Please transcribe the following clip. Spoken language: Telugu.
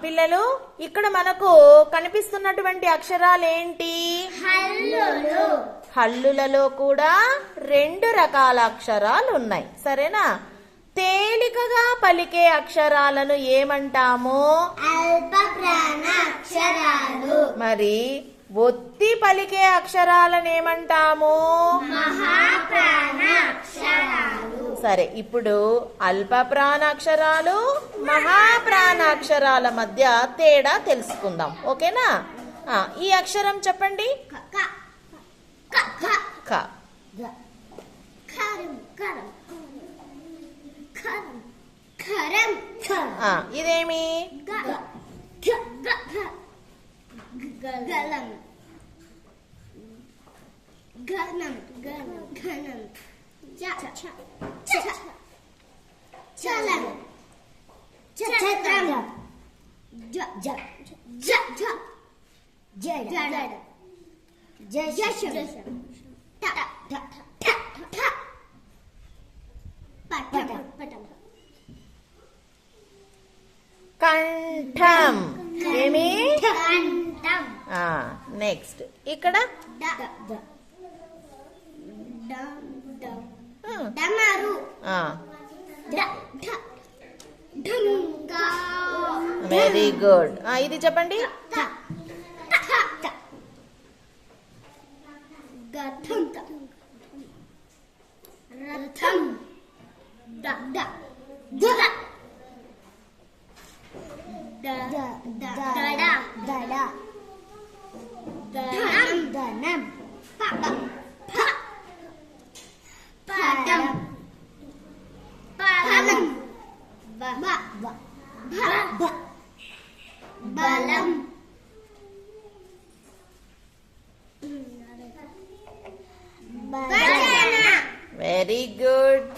పిల్లలు ఇక్కడ మనకు కనిపిస్తున్నటువంటి అక్షరాలు ఏంటి? హల్లులు. హల్లులలో కూడా 2 రకాల అక్షరాలు ఉన్నాయి, సరేనా? తేలికగా పలికే అక్షరాలను ఏమంటాము? అల్ప ప్రాణ అక్షరాలు. మరి ఒత్తి పలికే అక్షరాలను ఏమంటాము? మహాప్రాణ అక్షరాలు. సరే, ఇప్పుడు అల్ప ప్రాణాక్షరాలు మహాప్రాణాక్షరాల మధ్య తేడా తెలుసుకుందాం, ఓకేనా? ఈ అక్షరం చెప్పండి. క. ఇదేమి? గలం. గనం. గనం. చలం. ఛత్రం. కంఠం. ఏమి? కంఠం. నెక్స్ట్ ఇక్కడ డమరు. Very good. ఇది చెప్పండి. రథం. ధనం. పదం. బలం. Very good.